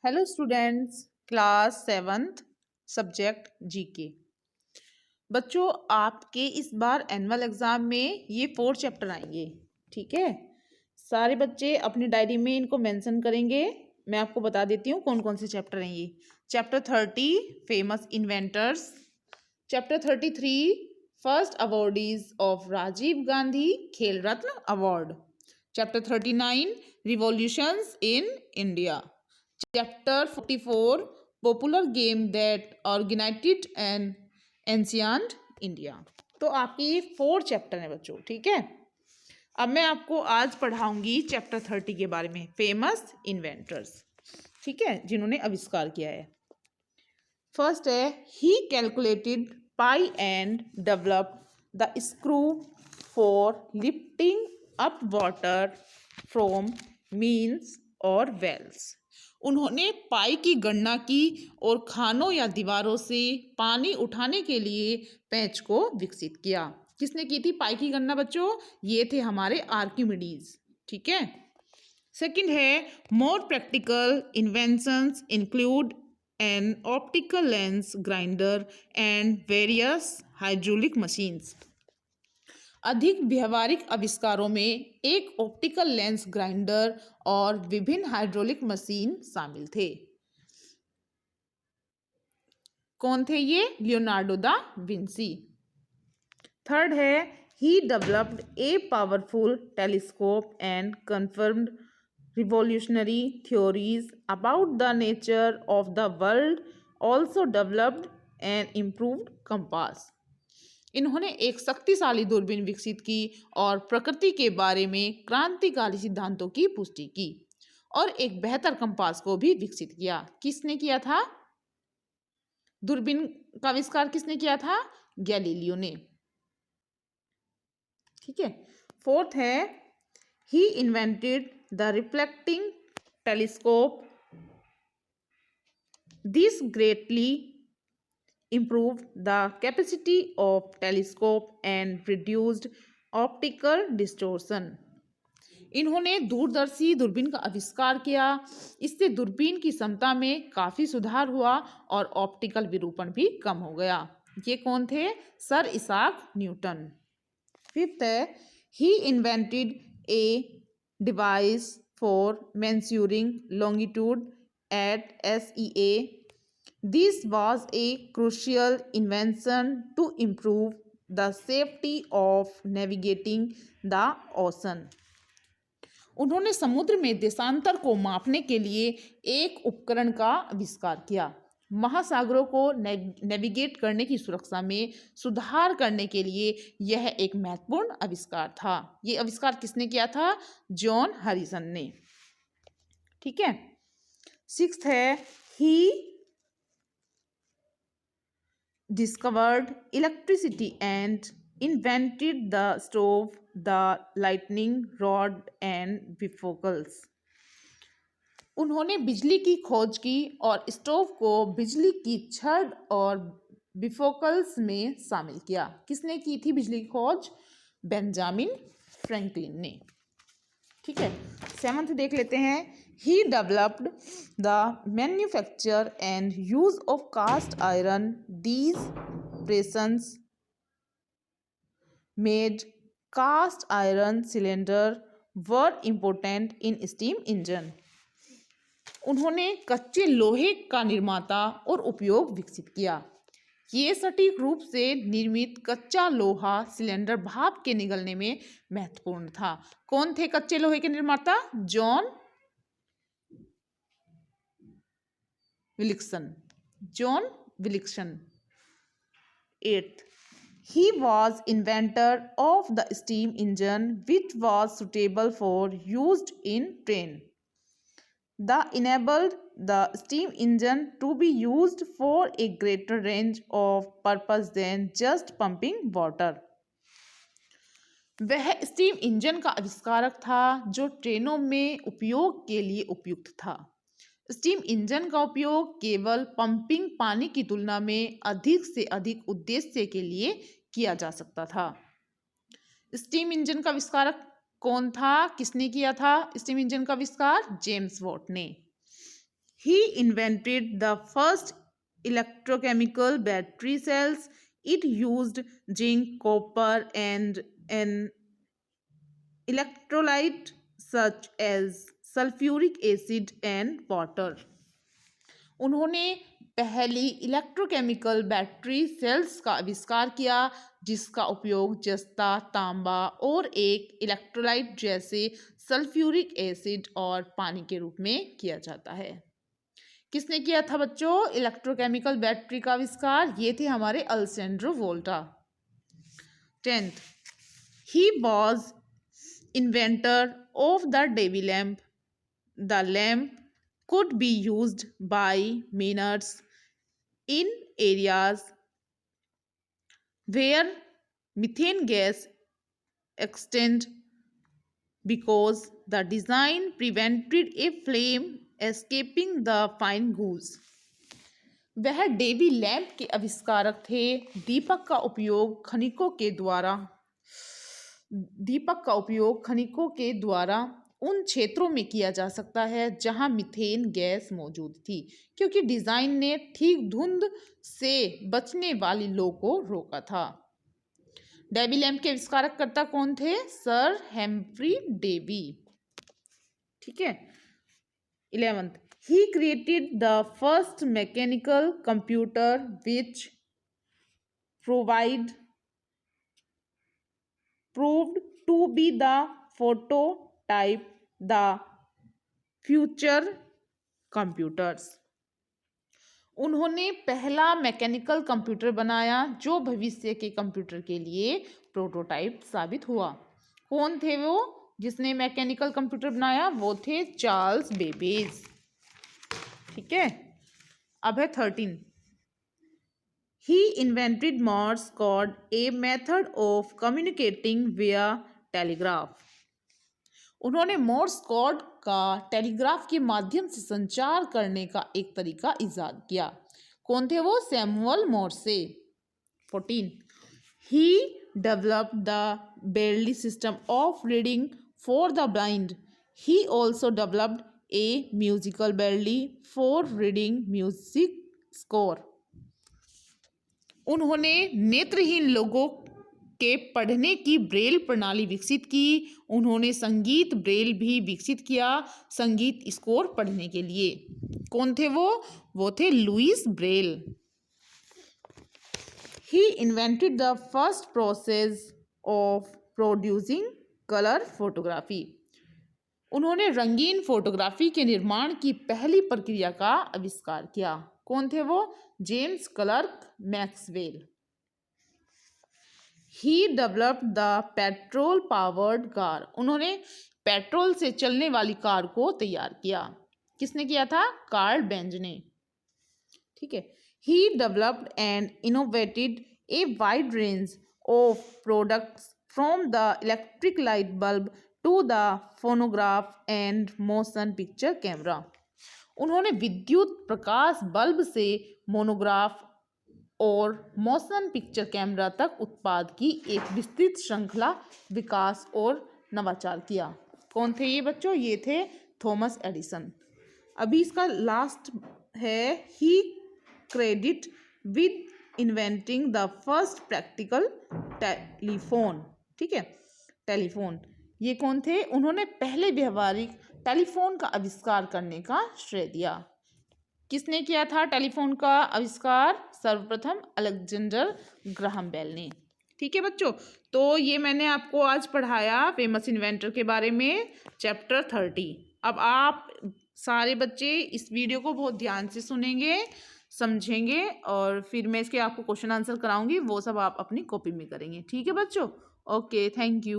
Hello students, class 7th subject GK. बच्चों, आपके इस बार एनुअल एग्जाम में ये 4 चैप्टर आएंगे। ठीक है, सारे बच्चे अपनी डायरी में इनको मेंशन करेंगे। मैं आपको बता देती हूँ कौन कौन से चैप्टर हैं ये। Chapter 30 famous inventors, chapter 33 first awardees of Rajiv Gandhi Khel Ratna award, chapter 39 revolutions in India, Chapter 44 Popular Game that Originated in Ancient India। तो आपके ये 4 चैप्टर हैं बच्चों। ठीक है, अब मैं आपको आज पढ़ाऊंगी चैप्टर 30 के बारे में, फेमस इन्वेंटर्स। ठीक है, जिन्होंने आविष्कार किया है। फर्स्ट है, he calculated pi and developed the screw for lifting up water from mines और वेल्स। उन्होंने पाई की गणना की और खानों या दीवारों से पानी उठाने के लिए पेंच को विकसित किया। किसने की थी पाई की गणना बच्चों? ये थे हमारे आर्किमिडीज। ठीक है। सेकंड है, more practical inventions include an optical lens grinder and various hydraulic machines. अधिक व्यवहारिक आविष्कारों में एक ऑप्टिकल लेंस ग्राइंडर और विभिन्न हाइड्रोलिक मशीन शामिल थे। कौन थे ये? Leonardo da Vinci. थर्ड है, he developed a powerful telescope and confirmed revolutionary theories about the nature of the world, also developed and improved compass. इन्होंने एक शक्तिशाली दूरबीन विकसित की और प्रकृति के बारे में क्रांतिकारी सिद्धांतों की पुष्टि की और एक बेहतर कंपास को भी विकसित किया। किसने किया था? दूरबीन का आविष्कार किसने किया था? गैलीलियो ने। ठीक है। फोर्थ है, he invented the reflecting telescope. This greatly improved the capacity of telescope and reduced optical distortion। इन्होंने दूरदर्शी दूरबीन का आविष्कार किया। इससे दूरबीन की क्षमता में काफ़ी सुधार हुआ और ऑप्टिकल विरूपण भी कम हो गया। ये कौन थे? Sir Isaac Newton. फिफ्थ है, he invented a device for measuring longitude at SEA। This was a crucial invention to improve the safety of navigating the ocean। उन्होंने समुद्र में देशांतर को मापने के लिए एक उपकरण का आविष्कार किया। महासागरों को नेविगेट करने की सुरक्षा में सुधार करने के लिए यह एक महत्वपूर्ण आविष्कार था। ये आविष्कार किसने किया था? जॉन हैरिसन ने। ठीक है। सिक्स्थ है, ही discovered electricity and invented the stove, the lightning rod and bifocals। उन्होंने बिजली की खोज की और स्टोव को बिजली की छड़ और बिफोकल्स में शामिल किया। किसने की थी बिजली की खोज? बेंजामिन फ्रैंकलिन ने। ठीक है। सेवंथ देख लेते हैं, he developed the manufacture and use of cast iron। These presents made cast iron cylinder were important in steam engine। उन्होंने कच्चे लोहे का निर्माता और उपयोग विकसित किया। ये सटीक रूप से निर्मित कच्चा लोहा सिलेंडर भाप के निगलने में महत्वपूर्ण था। कौन थे कच्चे लोहे के निर्माता? John Wilson. John Wilson. Eighth, he was inventor of the steam engine which was suitable for used in train। The enabled the steam engine to be used for a greater range of purpose than just pumping water। वह steam engine का आविष्कारक था जो ट्रेनों में उपयोग के लिए उपयुक्त था। स्टीम इंजन का उपयोग केवल पंपिंग पानी की तुलना में अधिक से अधिक उद्देश्य के लिए किया जा सकता था। स्टीम इंजन का आविष्कारक कौन था? किसने किया था स्टीम इंजन का आविष्कार? जेम्स वॉट ने। He invented the first electrochemical battery cells. It used zinc, copper, and an electrolyte such as sulfuric acid and water. उन्होंने पहली इलेक्ट्रोकेमिकल बैटरी सेल्स का आविष्कार किया जिसका उपयोग जस्ता, तांबा और एक इलेक्ट्रोलाइट जैसे सल्फ्यूरिक एसिड और पानी के रूप में किया जाता है। किसने किया था बच्चों इलेक्ट्रोकेमिकल बैटरी का आविष्कार? ये थे हमारे अलेसेंड्रो वोल्टा। 10th, he was inventor of the Davy lamp. The lamp could be used by miners in areas where methane gas extended because the design prevented a flame escaping the fine gauze. वह Davy lamp के आविष्कारक थे। दीपक का उपयोग खनिकों के द्वारा उन क्षेत्रों में किया जा सकता है जहां मीथेन गैस मौजूद थी, क्योंकि डिजाइन ने ठीक धुंध से बचने वाली लो को रोका था। डेवी लैम्प के आविष्कारक कर्ता कौन थे? Sir Humphry Davy. ठीक है। 11th, he created the first mechanical computer which proved to be the prototype the future computers. उन्होंने पहला मैकेनिकल कंप्यूटर बनाया जो भविष्य के कंप्यूटर के लिए प्रोटोटाइप साबित हुआ। कौन थे वो जिसने मैकेनिकल कंप्यूटर बनाया? वो थे चार्ल्स बेबेज। ठीक है। अब है 13, he invented Morse code, a method of communicating via telegraph. उन्होंने मोर्स कोड का टेलीग्राफ के माध्यम से संचार करने का एक तरीका इजाद किया। कौन थे वो? Samuel मोर्से। 14, he developed the Braille system of reading for the blind. He also developed a musical Braille for reading music score. उन्होंने नेत्रहीन लोगों के पढ़ने की ब्रेल प्रणाली विकसित की। उन्होंने संगीत ब्रेल भी विकसित किया संगीत स्कोर पढ़ने के लिए। कौन थे वो? वो थे Louis Braille. He invented the first process of producing color photography. उन्होंने रंगीन फोटोग्राफी के निर्माण की पहली प्रक्रिया का आविष्कार किया। कौन थे वो? James clerk Maxwell. He developed the petrol powered car. उन्होंने पेट्रोल से चलने वाली कार को तैयार किया। किसने किया था? कार्ल बेंज ने। ठीक है। He developed and innovated a wide range of products from the electric light bulb to the phonograph and motion picture camera. उन्होंने विद्युत प्रकाश बल्ब से मोनोग्राफ और मोशन पिक्चर कैमरा तक उत्पाद की एक विस्तृत श्रृंखला विकास और नवाचार किया। कौन थे ये बच्चों? ये थे थॉमस एडिसन। अभी इसका लास्ट है he credit with inventing the first practical telephone. ठीक है। टेलीफोन ये कौन थे? उन्होंने पहले व्यवहारिक टेलीफोन का आविष्कार करने का श्रेय दिया। किसने किया था टेलीफोन का आविष्कार? सर्वप्रथम अलेक्जेंडर ग्राहम बेल ने। ठीक है बच्चों, तो ये मैंने आपको आज पढ़ाया फेमस इन्वेंटर के बारे में चैप्टर 30। अब आप सारे बच्चे इस वीडियो को बहुत ध्यान से सुनेंगे, समझेंगे और फिर मैं इसके आपको क्वेश्चन आंसर कराऊंगी, वो सब आप अपनी कॉपी में करेंगे। ठीक है बच्चों, ओके, थैंक यू।